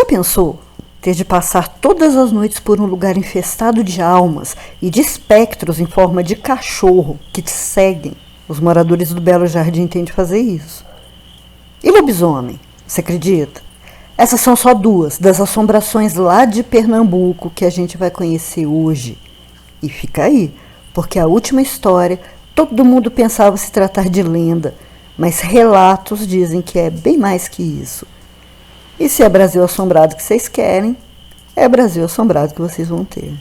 pensou ter de passar todas as noites por um lugar infestado de almas e de espectros em forma de cachorro que te seguem? Os moradores do Belo Jardim têm de fazer isso. E lobisomem, você acredita? Essas são só duas das assombrações lá de Pernambuco que a gente vai conhecer hoje. E fica aí, porque a última história todo mundo pensava se tratar de lenda, mas relatos dizem que é bem mais que isso. E se é Brasil assombrado que vocês querem, é Brasil assombrado que vocês vão ter.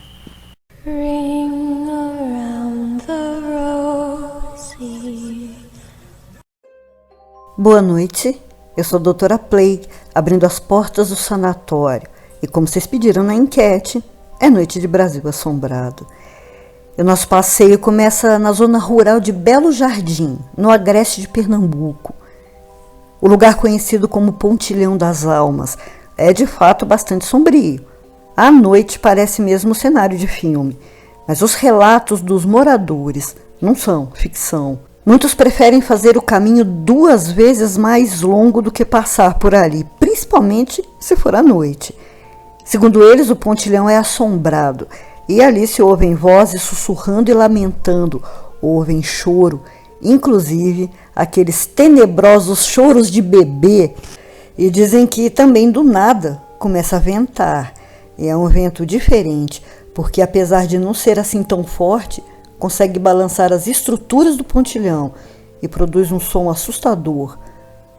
Ring around the rosy. Boa noite, eu sou a doutora Plague, abrindo as portas do sanatório. E como vocês pediram na enquete, é noite de Brasil assombrado. O nosso passeio começa na zona rural de Belo Jardim, no agreste de Pernambuco. O lugar conhecido como Pontilhão das Almas é de fato bastante sombrio. À noite parece mesmo cenário de filme, mas os relatos dos moradores não são ficção. Muitos preferem fazer o caminho 2 vezes mais longo do que passar por ali, principalmente se for à noite. Segundo eles, o pontilhão é assombrado, e ali se ouvem vozes sussurrando e lamentando, ouvem choro, inclusive aqueles tenebrosos choros de bebê, e dizem que também do nada começa a ventar. E é um vento diferente, porque apesar de não ser assim tão forte, consegue balançar as estruturas do pontilhão e produz um som assustador,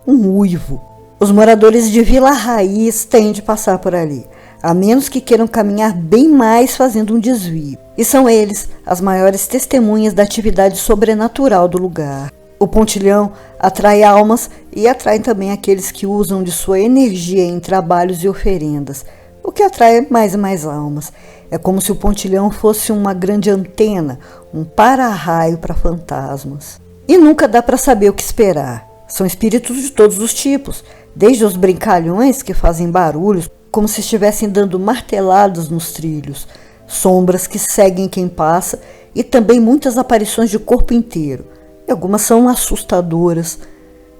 um uivo. Os moradores de Vila Raiz têm de passar por ali, a menos que queiram caminhar bem mais fazendo um desvio. E são eles as maiores testemunhas da atividade sobrenatural do lugar. O pontilhão atrai almas e atrai também aqueles que usam de sua energia em trabalhos e oferendas, o que atrai mais e mais almas. É como se o pontilhão fosse uma grande antena, um para-raio para fantasmas. E nunca dá para saber o que esperar. São espíritos de todos os tipos, desde os brincalhões que fazem barulhos, como se estivessem dando marteladas nos trilhos, sombras que seguem quem passa e também muitas aparições de corpo inteiro. E algumas são assustadoras.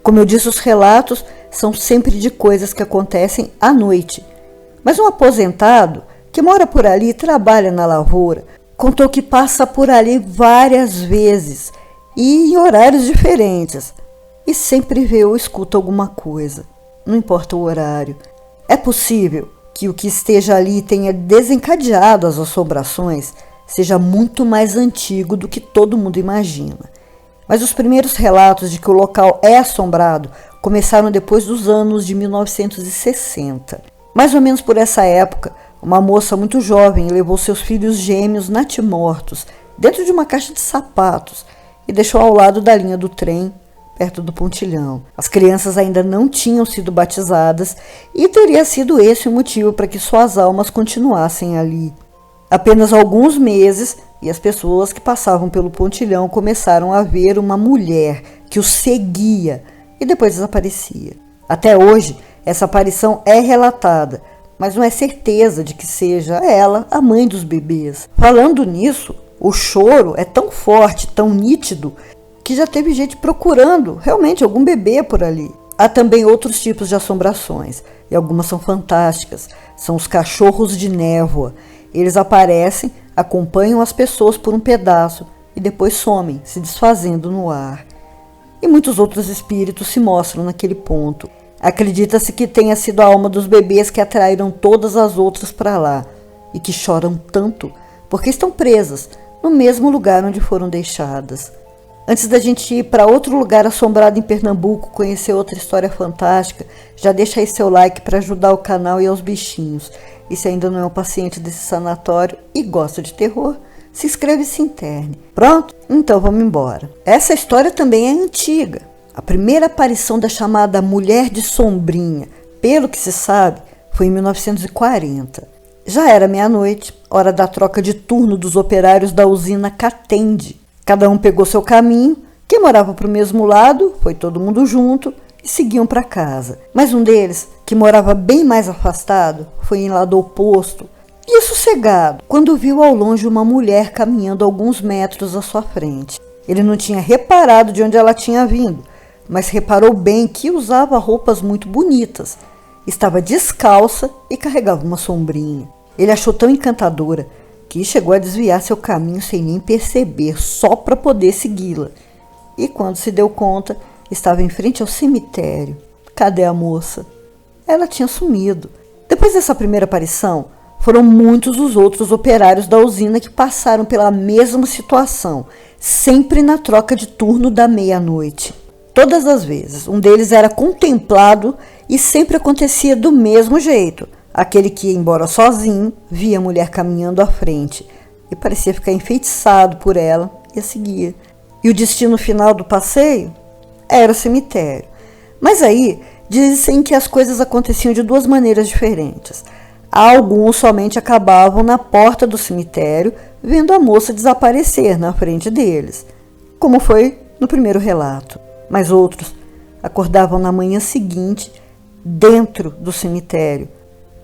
Como eu disse, os relatos são sempre de coisas que acontecem à noite. Mas um aposentado que mora por ali e trabalha na lavoura contou que passa por ali várias vezes e em horários diferentes e sempre vê ou escuta alguma coisa, não importa o horário. É possível que o que esteja ali tenha desencadeado as assombrações seja muito mais antigo do que todo mundo imagina. Mas os primeiros relatos de que o local é assombrado começaram depois dos anos de 1960. Mais ou menos por essa época, uma moça muito jovem levou seus filhos gêmeos natimortos dentro de uma caixa de sapatos e deixou ao lado da linha do trem, perto do pontilhão. As crianças ainda não tinham sido batizadas e teria sido esse o motivo para que suas almas continuassem ali. Apenas alguns meses e as pessoas que passavam pelo pontilhão começaram a ver uma mulher que os seguia e depois desaparecia. Até hoje, essa aparição é relatada, mas não é certeza de que seja ela a mãe dos bebês. Falando nisso, o choro é tão forte, tão nítido, que já teve gente procurando realmente algum bebê por ali. Há também outros tipos de assombrações, e algumas são fantásticas. São os cachorros de névoa. Eles aparecem, acompanham as pessoas por um pedaço e depois somem, se desfazendo no ar. E muitos outros espíritos se mostram naquele ponto. Acredita-se que tenha sido a alma dos bebês que atraíram todas as outras para lá e que choram tanto porque estão presas no mesmo lugar onde foram deixadas. Antes da gente ir para outro lugar assombrado em Pernambuco, conhecer outra história fantástica, já deixa aí seu like para ajudar o canal e aos bichinhos. E se ainda não é um paciente desse sanatório e gosta de terror, se inscreve e se interne. Pronto? Então vamos embora. Essa história também é antiga. A primeira aparição da chamada Mulher de Sombrinha, pelo que se sabe, foi em 1940. Já era meia-noite, hora da troca de turno dos operários da usina Catende. Cada um pegou seu caminho, quem morava para o mesmo lado, foi todo mundo junto e seguiam para casa. Mas um deles, que morava bem mais afastado, foi em lado oposto e sossegado, quando viu ao longe uma mulher caminhando alguns metros à sua frente. Ele não tinha reparado de onde ela tinha vindo, mas reparou bem que usava roupas muito bonitas estava descalça e carregava uma sombrinha. Ele achou tão encantadora que chegou a desviar seu caminho sem nem perceber, só para poder segui-la. E quando se deu conta, estava em frente ao cemitério. Cadê a moça? Ela tinha sumido. Depois dessa primeira aparição, foram muitos os outros operários da usina que passaram pela mesma situação, sempre na troca de turno da meia-noite. Todas as vezes, um deles era contemplado e sempre acontecia do mesmo jeito. Aquele que, embora sozinho, via a mulher caminhando à frente e parecia ficar enfeitiçado por ela e a seguia. E o destino final do passeio era o cemitério. Mas aí dizem que as coisas aconteciam de duas maneiras diferentes. Alguns somente acabavam na porta do cemitério vendo a moça desaparecer na frente deles, como foi no primeiro relato. Mas outros acordavam na manhã seguinte dentro do cemitério,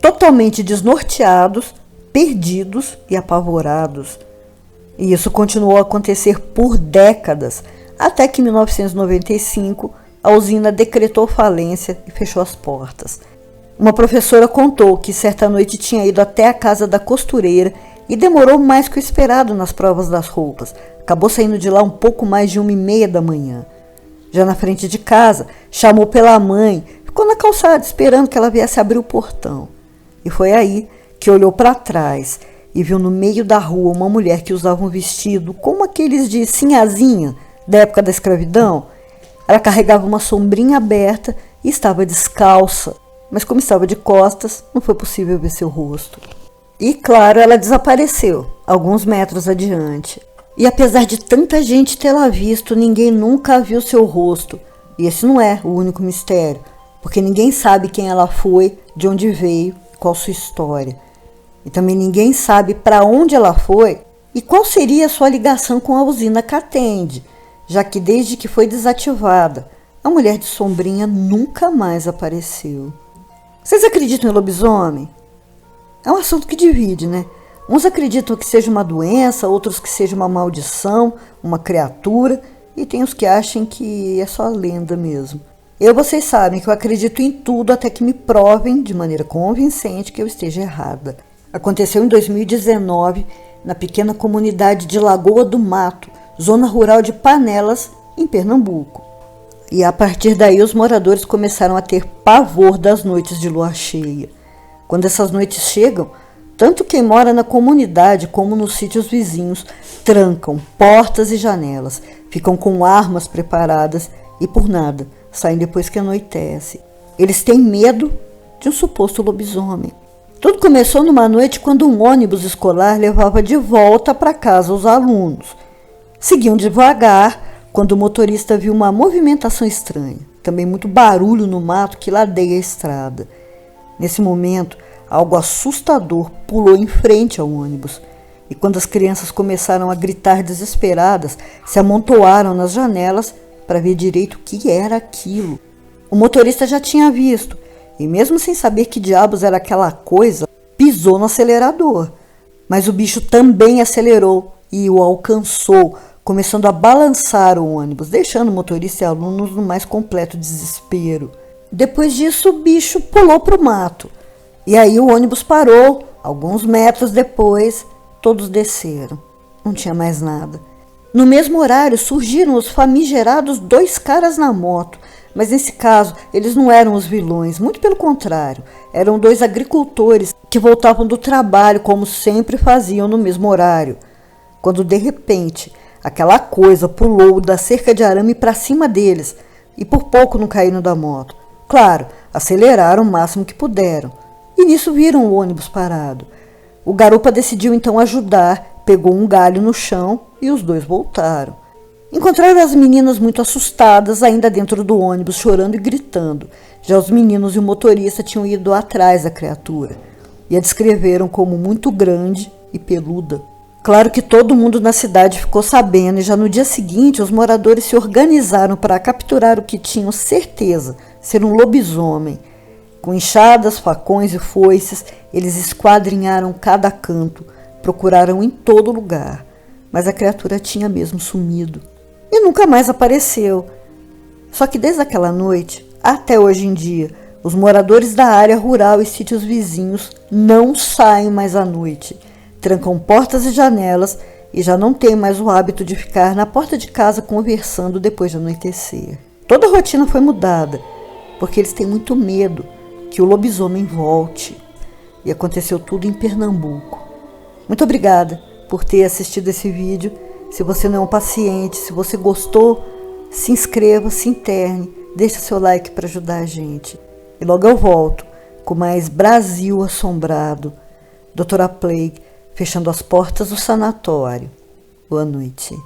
totalmente desnorteados, perdidos e apavorados. E isso continuou a acontecer por décadas, até que em 1995 a usina decretou falência e fechou as portas. Uma professora contou que certa noite tinha ido até a casa da costureira e demorou mais que o esperado nas provas das roupas. Acabou saindo de lá um pouco mais de 1h30 da manhã. Já na frente de casa, chamou pela mãe, ficou na calçada esperando que ela viesse abrir o portão. E foi aí que olhou para trás e viu no meio da rua uma mulher que usava um vestido como aqueles de sinhazinha da época da escravidão. Ela carregava uma sombrinha aberta e estava descalça, mas como estava de costas, não foi possível ver seu rosto. E claro, ela desapareceu, alguns metros adiante. E apesar de tanta gente tê-la visto, ninguém nunca viu seu rosto. E esse não é o único mistério, porque ninguém sabe quem ela foi, de onde veio, qual sua história. E também ninguém sabe para onde ela foi e qual seria a sua ligação com a usina Catende, já que desde que foi desativada, a mulher de sombrinha nunca mais apareceu. Vocês acreditam em lobisomem? É um assunto que divide, né? Uns acreditam que seja uma doença, outros que seja uma maldição, uma criatura, e tem os que acham que é só lenda mesmo. Vocês sabem que eu acredito em tudo até que me provem de maneira convincente que eu esteja errada. Aconteceu em 2019, na pequena comunidade de Lagoa do Mato, zona rural de Panelas, em Pernambuco. E a partir daí os moradores começaram a ter pavor das noites de lua cheia. Quando essas noites chegam, tanto quem mora na comunidade como nos sítios vizinhos trancam portas e janelas, ficam com armas preparadas e por nada saem depois que anoitece. Eles têm medo de um suposto lobisomem. Tudo começou numa noite quando um ônibus escolar levava de volta para casa os alunos. Seguiam devagar quando o motorista viu uma movimentação estranha, também muito barulho no mato que ladeia a estrada. Nesse momento, algo assustador pulou em frente ao ônibus, e quando as crianças começaram a gritar desesperadas, se amontoaram nas janelas para ver direito o que era aquilo. O motorista já tinha visto, e mesmo sem saber que diabos era aquela coisa, pisou no acelerador. Mas o bicho também acelerou e o alcançou, começando a balançar o ônibus, deixando o motorista e alunos no mais completo desespero. Depois disso, o bicho pulou para o mato. E aí o ônibus parou. Alguns metros depois, todos desceram. Não tinha mais nada. No mesmo horário, surgiram os famigerados 2 caras na moto. Mas nesse caso, eles não eram os vilões, muito pelo contrário. Eram 2 agricultores que voltavam do trabalho, como sempre faziam no mesmo horário. Quando, de repente, aquela coisa pulou da cerca de arame para cima deles e por pouco não caíram da moto. Claro, aceleraram o máximo que puderam. E nisso viram o ônibus parado. O garupa decidiu então ajudar, pegou um galho no chão e os 2 voltaram. Encontraram as meninas muito assustadas, ainda dentro do ônibus, chorando e gritando. Já os meninos e o motorista tinham ido atrás da criatura e a descreveram como muito grande e peluda. Claro que todo mundo na cidade ficou sabendo e já no dia seguinte os moradores se organizaram para capturar o que tinham certeza ser um lobisomem. Com enxadas, facões e foices, eles esquadrinharam cada canto, procuraram em todo lugar, mas a criatura tinha mesmo sumido e nunca mais apareceu. Só que desde aquela noite, até hoje em dia, Os moradores da área rural e sítios vizinhos não saem mais à noite, trancam portas e janelas e já não têm mais o hábito de ficar na porta de casa conversando depois de anoitecer. Toda a rotina foi mudada, porque eles têm muito medo que o lobisomem volte. E aconteceu tudo em Pernambuco. Muito obrigada por ter assistido esse vídeo. Se você não é um paciente, se você gostou, se inscreva, se interne, deixe seu like para ajudar a gente. E logo eu volto com mais Brasil Assombrado. Doutora Plague fechando as portas do sanatório. Boa noite.